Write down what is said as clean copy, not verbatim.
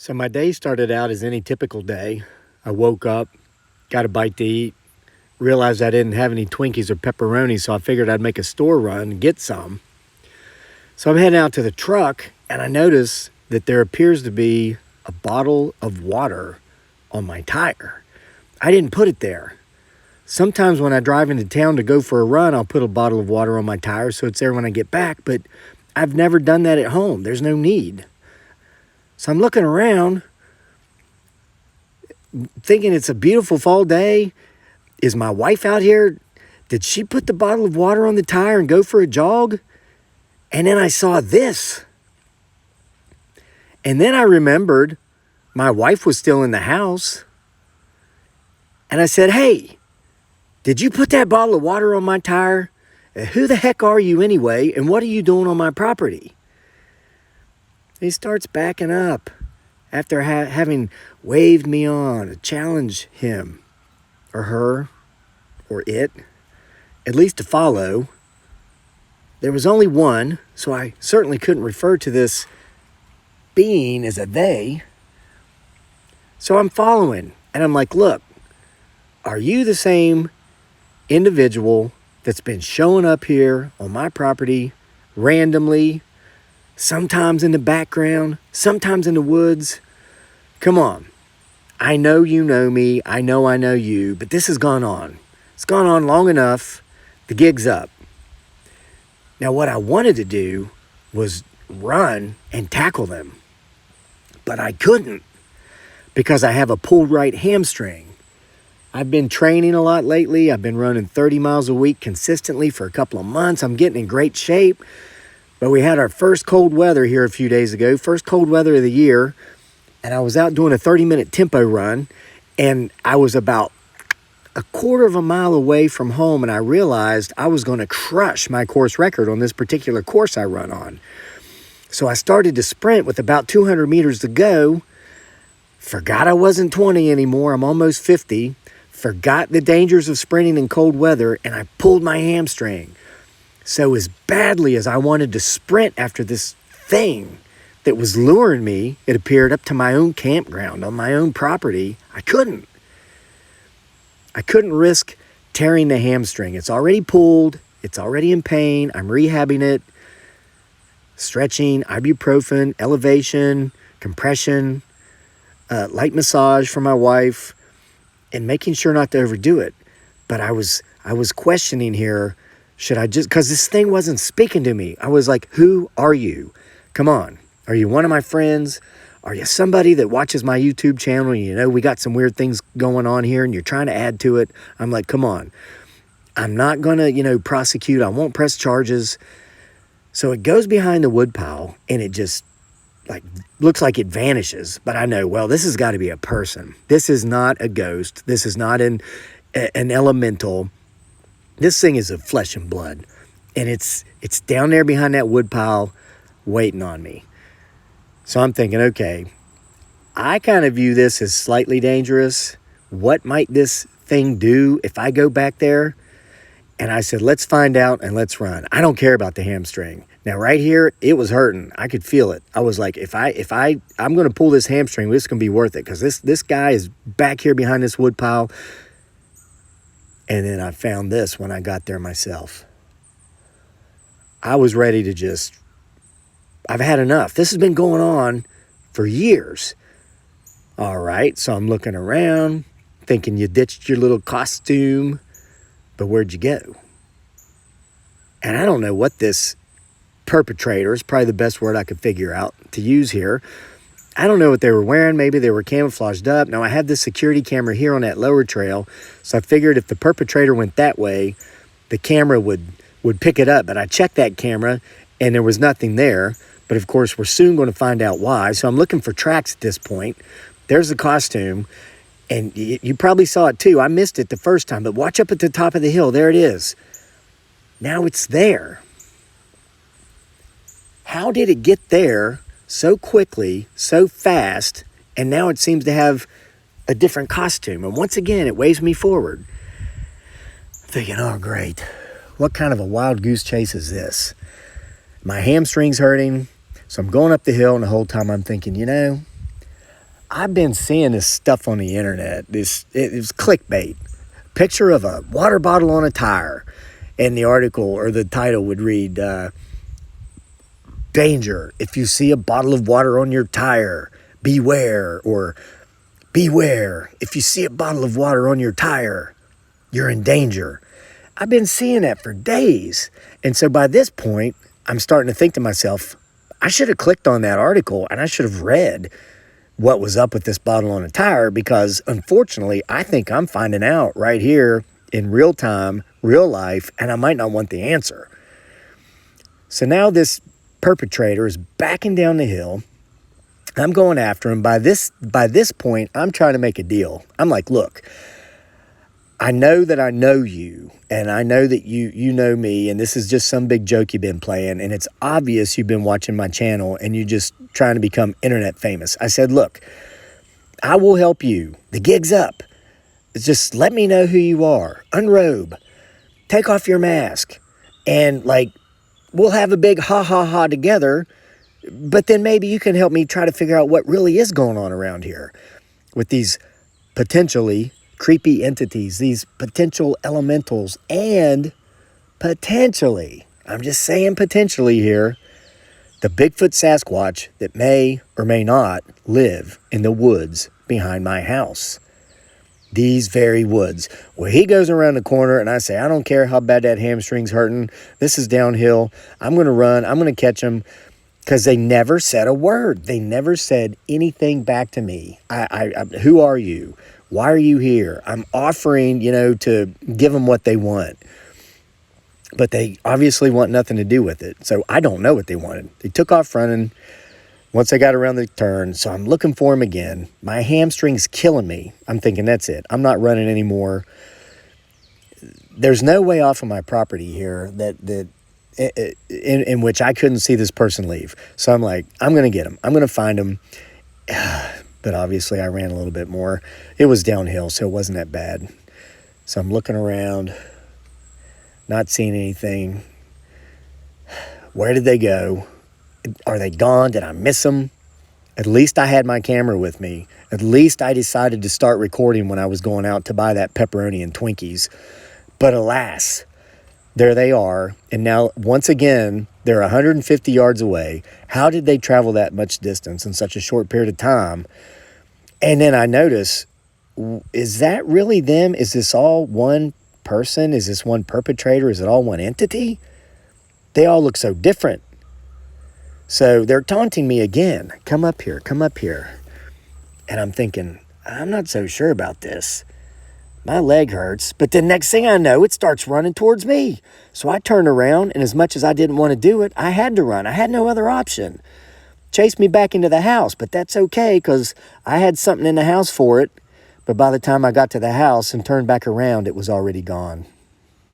So my day started out as any typical day. I woke up, got a bite to eat, realized I didn't have any Twinkies or pepperoni, so I figured I'd make a store run and get some. So I'm heading out to the truck, and I notice that there appears to be a bottle of water on my tire. I didn't put it there. Sometimes when I drive into town to go for a run, I'll put a bottle of water on my tire so it's there when I get back, but I've never done that at home. There's no need. So I'm looking around, thinking it's a beautiful fall day. Is my wife out here? Did she put the bottle of water on the tire and go for a jog? And then I saw this. And then I remembered my wife was still in the house. And I said, "Hey, did you put that bottle of water on my tire? Who the heck are you anyway? And what are you doing on my property?" He starts backing up after having waved me on to challenge him or her or it, at least to follow. There was only one, so I certainly couldn't refer to this being as a they. So I'm following, and I'm like, "Look, are you the same individual that's been showing up here on my property randomly, sometimes in the background, sometimes in the woods? Come on. I know you know me. I know you, but this has gone on. It's gone on long enough. The gig's up." Now, what I wanted to do was run and tackle them, but I couldn't because I have a pulled right hamstring. I've been training a lot lately. I've been running 30 miles a week consistently for a couple of months. I'm getting in great shape. But we had our first cold weather here a few days ago, first cold weather of the year, and I was out doing a 30-minute tempo run, and I was about a quarter of a mile away from home, and I realized I was going to crush my course record on this particular course I run on. So I started to sprint with about 200 meters to go, forgot I wasn't 20 anymore, I'm almost 50, forgot the dangers of sprinting in cold weather, and I pulled my hamstring. So as badly as I wanted to sprint after this thing that was luring me, it appeared, up to my own campground on my own property, I couldn't. I couldn't risk tearing the hamstring. It's already pulled. It's already in pain. I'm rehabbing it, stretching, ibuprofen, elevation, compression, light massage for my wife, and making sure not to overdo it. But I was questioning here, should I just, because this thing wasn't speaking to me. I was like, who are you? Come on. Are you one of my friends? Are you somebody that watches my YouTube channel and you know we got some weird things going on here and you're trying to add to it? I'm like, come on. I'm not going to, prosecute. I won't press charges. So it goes behind the woodpile and it just looks like it vanishes. But I know, well, this has got to be a person. This is not a ghost. This is not an elemental. This thing is of flesh and blood. And it's down there behind that woodpile waiting on me. So I'm thinking, okay, I kind of view this as slightly dangerous. What might this thing do if I go back there? And I said, let's find out and let's run. I don't care about the hamstring. Now, right here, it was hurting. I could feel it. I was like, I'm going to pull this hamstring, this is going to be worth it because this guy is back here behind this woodpile. And then I found this when I got there myself. I was ready to I've had enough. This has been going on for years. All right, so I'm looking around, thinking you ditched your little costume, but where'd you go? And I don't know what this perpetrator, is probably the best word I could figure out to use here. I don't know what they were wearing. Maybe they were camouflaged up. Now, I have this security camera here on that lower trail, so I figured if the perpetrator went that way, the camera would pick it up. But I checked that camera, and there was nothing there. But, of course, we're soon going to find out why. So I'm looking for tracks at this point. There's the costume, and you probably saw it too. I missed it the first time, but watch up at the top of the hill. There it is. Now it's there. How did it get there so quickly, so fast, and now it seems to have a different costume? And once again, it waves me forward. I'm thinking, oh, great. What kind of a wild goose chase is this? My hamstring's hurting. So I'm going up the hill, and the whole time I'm thinking, I've been seeing this stuff on the internet. It was clickbait. Picture of a water bottle on a tire. And the article or the title would read, danger, if you see a bottle of water on your tire, beware. Or beware, if you see a bottle of water on your tire, you're in danger. I've been seeing that for days. And so by this point, I'm starting to think to myself, I should have clicked on that article and I should have read what was up with this bottle on a tire, because unfortunately, I think I'm finding out right here in real time, real life, and I might not want the answer. So now this perpetrator is backing down the hill. I'm going after him. By this point, I'm trying to make a deal. I'm like, look, I know that I know you, and I know that you know me, and this is just some big joke you've been playing, and it's obvious you've been watching my channel, and you're just trying to become internet famous. I said, look, I will help you. The gig's up. It's just let me know who you are. Unrobe. Take off your mask. And, like, we'll have a big ha-ha-ha together, but then maybe you can help me try to figure out what really is going on around here with these potentially creepy entities, these potential elementals, and potentially, I'm just saying potentially here, the Bigfoot Sasquatch that may or may not live in the woods behind my house. These very woods. Well, he goes around the corner and I say, I don't care how bad that hamstring's hurting. This is downhill. I'm going to run. I'm going to catch him. Because they never said a word. They never said anything back to me. Who are you? Why are you here? I'm offering, to give them what they want. But they obviously want nothing to do with it. So I don't know what they wanted. They took off running once I got around the turn. So I'm looking for him again. My hamstring's killing me. I'm thinking, that's it. I'm not running anymore. There's no way off of my property here that in which I couldn't see this person leave. So I'm like, I'm going to get him. I'm going to find him. But obviously I ran a little bit more. It was downhill, so it wasn't that bad. So I'm looking around, not seeing anything. Where did they go? Are they gone? Did I miss them? At least I had my camera with me. At least I decided to start recording when I was going out to buy that pepperoni and Twinkies. But alas, there they are. And now, once again, they're 150 yards away. How did they travel that much distance in such a short period of time? And then I notice, is that really them? Is this all one person? Is this one perpetrator? Is it all one entity? They all look so different. So they're taunting me again. Come up here, come up here. And I'm thinking, I'm not so sure about this. My leg hurts, but the next thing I know, it starts running towards me. So I turned around, and as much as I didn't want to do it, I had to run. I had no other option. Chased me back into the house, but that's okay because I had something in the house for it. But by the time I got to the house and turned back around, it was already gone.